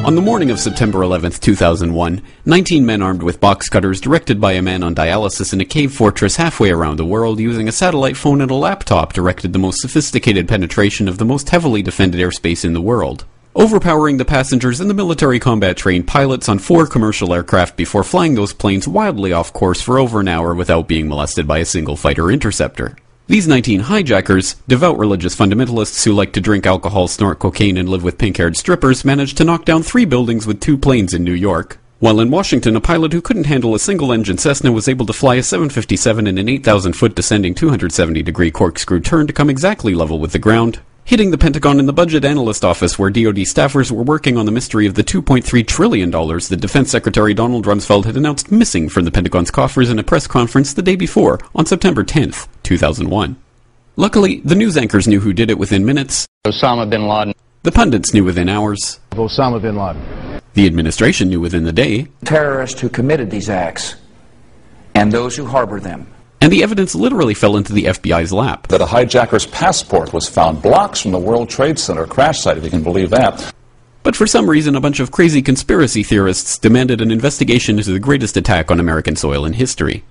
On the morning of September 11th, 2001, 19 men armed with box cutters directed by a man on dialysis in a cave fortress halfway around the world using a satellite phone and a laptop directed the most sophisticated penetration of the most heavily defended airspace in the world, overpowering the passengers and the military combat-trained pilots on 4 commercial aircraft before flying those planes wildly off course for over an hour without being molested by a single fighter interceptor. These 19 hijackers, devout religious fundamentalists who like to drink alcohol, snort cocaine, and live with pink-haired strippers, managed to knock down 3 buildings with 2 planes in New York. While in Washington, a pilot who couldn't handle a single-engine Cessna was able to fly a 757 in an 8,000-foot descending 270-degree corkscrew turn to come exactly level with the ground, hitting the Pentagon in the budget analyst office where DoD staffers were working on the mystery of the $2.3 trillion that Defense Secretary Donald Rumsfeld had announced missing from the Pentagon's coffers in a press conference the day before, on September 10th, 2001. Luckily, the news anchors knew who did it within minutes. Osama bin Laden. The pundits knew within hours. Osama bin Laden. The administration knew within the day. Terrorists who committed these acts and those who harbor them. And the evidence literally fell into the FBI's lap. That a hijacker's passport was found blocks from the World Trade Center crash site, if you can believe that. But for some reason, a bunch of crazy conspiracy theorists demanded an investigation into the greatest attack on American soil in history.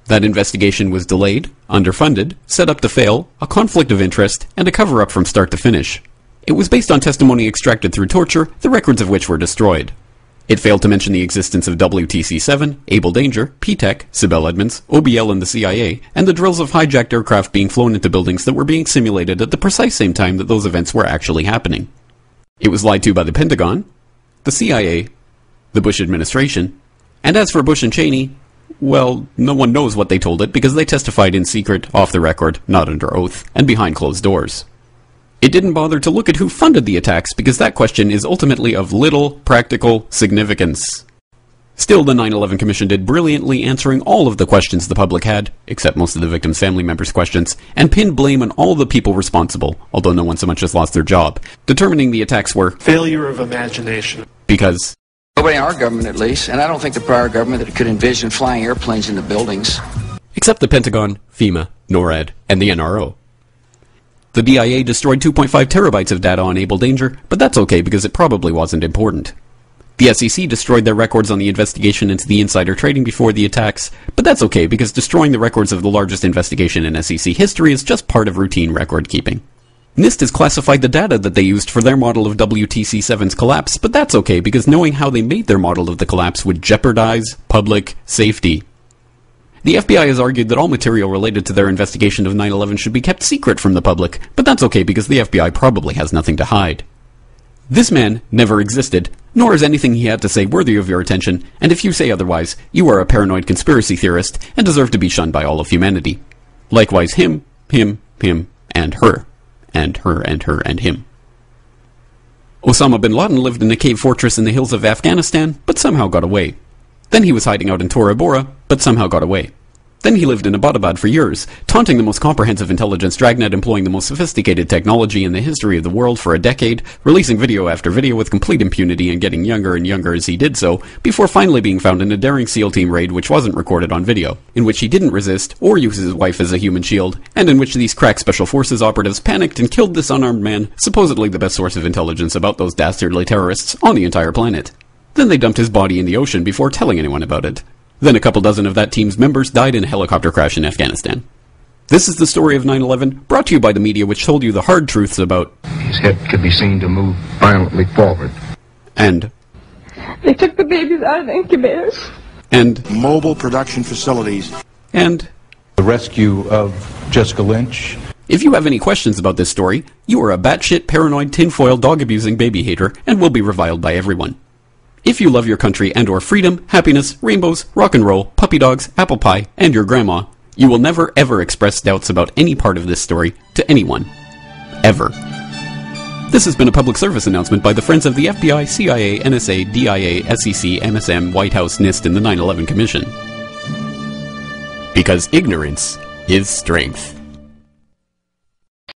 That investigation was delayed, underfunded, set up to fail, a conflict of interest, and a cover-up from start to finish. It was based on testimony extracted through torture, the records of which were destroyed. It failed to mention the existence of WTC-7, Able Danger, P-TECH, Sibel Edmonds, OBL and the CIA, and the drills of hijacked aircraft being flown into buildings that were being simulated at the precise same time that those events were actually happening. It was lied to by the Pentagon, the CIA, the Bush administration, and as for Bush and Cheney, well, no one knows what they told it because they testified in secret, off the record, not under oath, and behind closed doors. It didn't bother to look at who funded the attacks because that question is ultimately of little practical significance. Still, the 9/11 Commission did brilliantly answering all of the questions the public had, except most of the victims' family members' questions, and pinned blame on all the people responsible, although no one so much as lost their job, determining the attacks were failure of imagination. Because Nobody in our government, at least, and I don't think the prior government that could envision flying airplanes into buildings. Except the Pentagon, FEMA, NORAD, and the NRO. The DIA destroyed 2.5 terabytes of data on Able Danger, but that's okay because it probably wasn't important. The SEC destroyed their records on the investigation into the insider trading before the attacks, but that's okay because destroying the records of the largest investigation in SEC history is just part of routine record keeping. NIST has classified the data that they used for their model of WTC-7's collapse, but that's okay because knowing how they made their model of the collapse would jeopardize public safety. The FBI has argued that all material related to their investigation of 9/11 should be kept secret from the public, but that's okay because the FBI probably has nothing to hide. This man never existed, nor is anything he had to say worthy of your attention, and if you say otherwise, you are a paranoid conspiracy theorist and deserve to be shunned by all of humanity. Likewise him, and her. And her, and her, and him. Osama bin Laden lived in a cave fortress in the hills of Afghanistan, but somehow got away. Then he was hiding out in Tora Bora, but somehow got away. Then he lived in Abbottabad for years, taunting the most comprehensive intelligence dragnet employing the most sophisticated technology in the history of the world for a decade, releasing video after video with complete impunity and getting younger and younger as he did so, before finally being found in a daring SEAL team raid which wasn't recorded on video, in which he didn't resist or use his wife as a human shield, and in which these crack special forces operatives panicked and killed this unarmed man, supposedly the best source of intelligence about those dastardly terrorists on the entire planet. Then they dumped his body in the ocean before telling anyone about it. Then a couple dozen of that team's members died in a helicopter crash in Afghanistan. This is the story of 9/11, brought to you by the media which told you the hard truths about his head could be seen to move violently forward. And they took the babies out of the incubators. And mobile production facilities. And the rescue of Jessica Lynch. If you have any questions about this story, you are a batshit paranoid tinfoil dog-abusing baby hater and will be reviled by everyone. If you love your country and or freedom, happiness, rainbows, rock and roll, puppy dogs, apple pie, and your grandma, you will never ever express doubts about any part of this story to anyone. Ever. This has been a public service announcement by the Friends of the FBI, CIA, NSA, DIA, SEC, MSM, White House, NIST, and the 9/11 Commission. Because ignorance is strength.